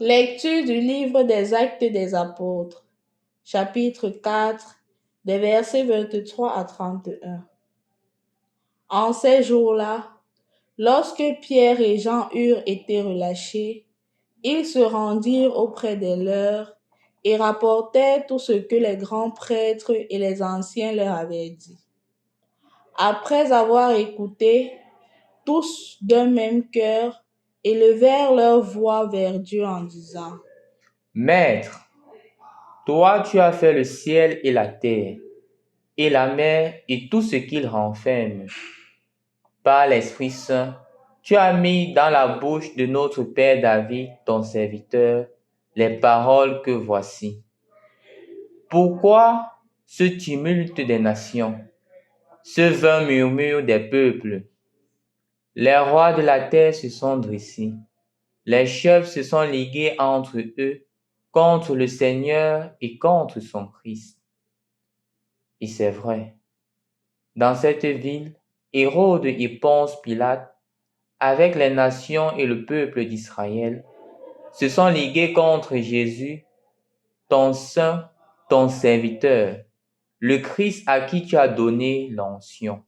Lecture du livre des Actes des Apôtres, chapitre 4, des versets 23 à 31. En ces jours-là, lorsque Pierre et Jean eurent été relâchés, ils se rendirent auprès des leurs et rapportèrent tout ce que les grands prêtres et les anciens leur avaient dit. Après avoir écouté, tous d'un même cœur élevèrent leur voix vers Dieu en disant: Maître, toi tu as fait le ciel et la terre, et la mer et tout ce qu'il renferme. Par l'Esprit Saint, tu as mis dans la bouche de notre Père David, ton serviteur, les paroles que voici. Pourquoi ce tumulte des nations, ce vain murmure des peuples? Les rois de la terre se sont dressés, les chefs se sont ligués entre eux contre le Seigneur et contre son Christ. Et c'est vrai, dans cette ville, Hérode et Ponce Pilate, avec les nations et le peuple d'Israël, se sont ligués contre Jésus, ton saint, ton serviteur, le Christ à qui tu as donné l'onction.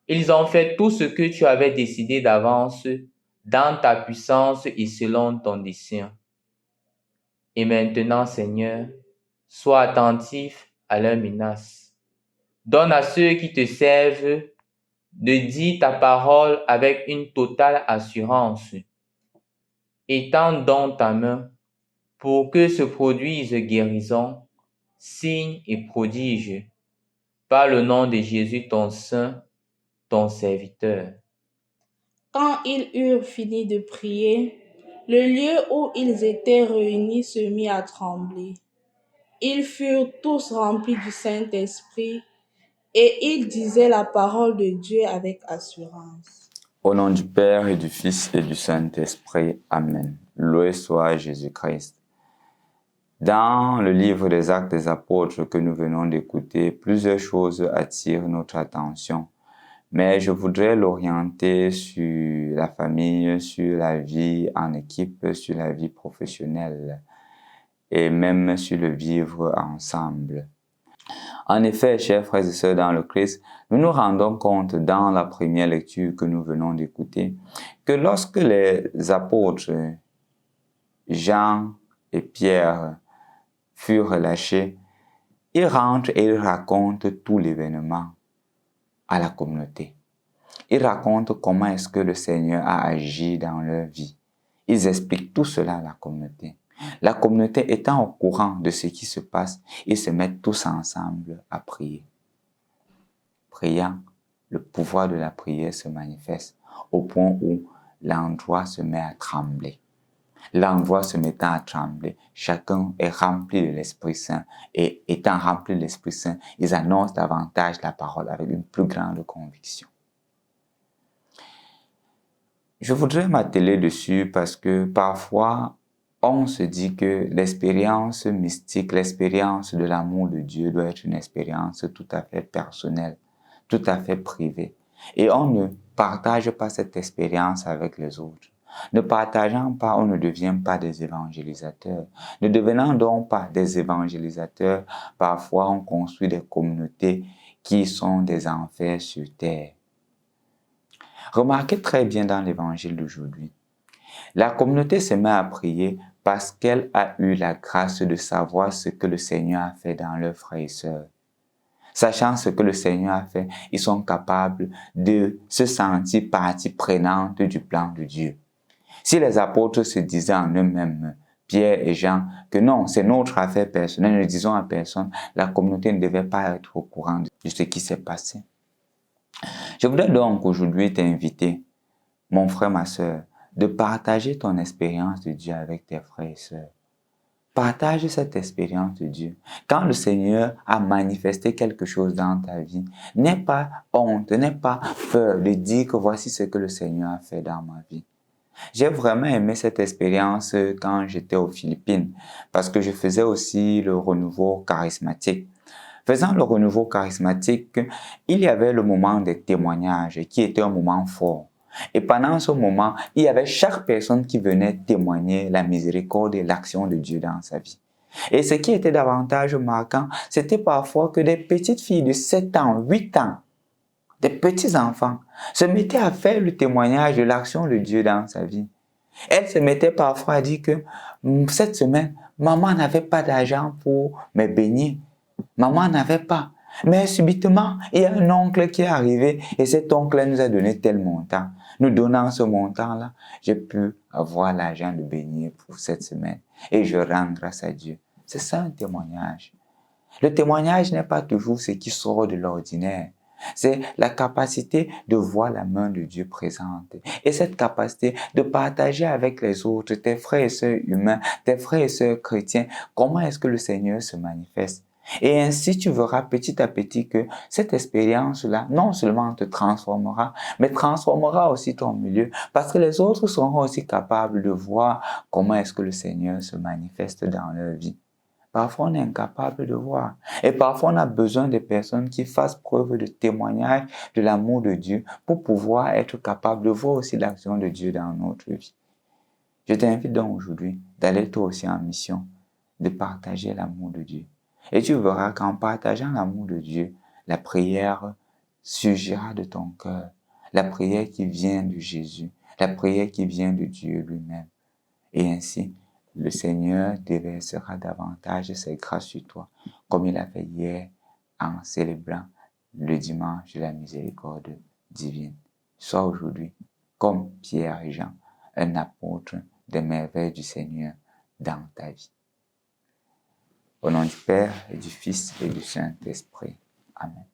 Ils ont fait tout ce que tu avais décidé d'avance dans ta puissance et selon ton dessein. Et maintenant, Seigneur, sois attentif à leurs menaces. Donne à ceux qui te servent de dire ta parole avec une totale assurance. Étends donc ta main pour que se produisent guérison, signes et prodiges, par le nom de Jésus ton Saint, ton serviteur. Quand ils eurent fini de prier, le lieu où ils étaient réunis se mit à trembler. Ils furent tous remplis du Saint-Esprit et ils disaient la parole de Dieu avec assurance. Au nom du Père et du Fils et du Saint-Esprit. Amen. Loué soit Jésus-Christ. Dans le livre des Actes des Apôtres que nous venons d'écouter, plusieurs choses attirent notre attention. Mais je voudrais l'orienter sur la famille, sur la vie en équipe, sur la vie professionnelle et même sur le vivre ensemble. En effet, chers frères et sœurs dans le Christ, nous nous rendons compte dans la première lecture que nous venons d'écouter que lorsque les apôtres Jean et Pierre furent relâchés, ils rentrent et ils racontent tout l'événement à la communauté. Ils racontent comment est-ce que le Seigneur a agi dans leur vie. Ils expliquent tout cela à la communauté. La communauté étant au courant de ce qui se passe, ils se mettent tous ensemble à prier. Priant, le pouvoir de la prière se manifeste au point où l'endroit se met à trembler. L'endroit se mettant à trembler, chacun est rempli de l'Esprit Saint et étant rempli de l'Esprit Saint, ils annoncent davantage la parole avec une plus grande conviction. Je voudrais m'atteler dessus parce que parfois, on se dit que l'expérience mystique, l'expérience de l'amour de Dieu doit être une expérience tout à fait personnelle, tout à fait privée. Et on ne partage pas cette expérience avec les autres. Ne partageant pas, on ne devient pas des évangélisateurs. Ne devenant donc pas des évangélisateurs, parfois on construit des communautés qui sont des enfers sur terre. Remarquez très bien dans l'évangile d'aujourd'hui. La communauté se met à prier parce qu'elle a eu la grâce de savoir ce que le Seigneur a fait dans leurs frères et sœurs. Sachant ce que le Seigneur a fait, ils sont capables de se sentir partie prenante du plan de Dieu. Si les apôtres se disaient en eux-mêmes, Pierre et Jean, que non, c'est notre affaire personnelle, ne disons à personne, la communauté ne devait pas être au courant de ce qui s'est passé. Je voudrais donc aujourd'hui t'inviter, mon frère, ma sœur, de partager ton expérience de Dieu avec tes frères et sœurs. Partage cette expérience de Dieu. Quand le Seigneur a manifesté quelque chose dans ta vie, n'aie pas honte, n'aie pas peur de dire que voici ce que le Seigneur a fait dans ma vie. J'ai vraiment aimé cette expérience quand j'étais aux Philippines parce que je faisais aussi le renouveau charismatique. Faisant le renouveau charismatique, il y avait le moment des témoignages qui était un moment fort. Et pendant ce moment, il y avait chaque personne qui venait témoigner la miséricorde et l'action de Dieu dans sa vie. Et ce qui était davantage marquant, c'était parfois que des petites filles de 7 ans, 8 ans, des petits-enfants, se mettaient à faire le témoignage de l'action de Dieu dans sa vie. Elles se mettaient parfois à dire que cette semaine, maman n'avait pas d'argent pour me baigner. Maman n'avait pas. Mais subitement, il y a un oncle qui est arrivé et cet oncle nous a donné tel montant. Nous donnant ce montant-là, j'ai pu avoir l'argent de baigner pour cette semaine et je rends grâce à Dieu. C'est ça un témoignage. Le témoignage n'est pas toujours ce qui sort de l'ordinaire. C'est la capacité de voir la main de Dieu présente. Et cette capacité de partager avec les autres, tes frères et sœurs humains, tes frères et sœurs chrétiens, comment est-ce que le Seigneur se manifeste. Et ainsi, tu verras petit à petit que cette expérience-là, non seulement te transformera, mais transformera aussi ton milieu, parce que les autres seront aussi capables de voir comment est-ce que le Seigneur se manifeste dans leur vie. Parfois, on est incapable de voir. Et parfois, on a besoin de personnes qui fassent preuve de témoignage de l'amour de Dieu pour pouvoir être capable de voir aussi l'action de Dieu dans notre vie. Je t'invite donc aujourd'hui d'aller toi aussi en mission, de partager l'amour de Dieu. Et tu verras qu'en partageant l'amour de Dieu, la prière surgira de ton cœur. La prière qui vient de Jésus, la prière qui vient de Dieu lui-même. Et ainsi, le Seigneur déversera davantage ses grâces sur toi, comme il a fait hier en célébrant le dimanche de la miséricorde divine. Sois aujourd'hui, comme Pierre et Jean, un apôtre des merveilles du Seigneur dans ta vie. Au nom du Père et du Fils et du Saint-Esprit. Amen.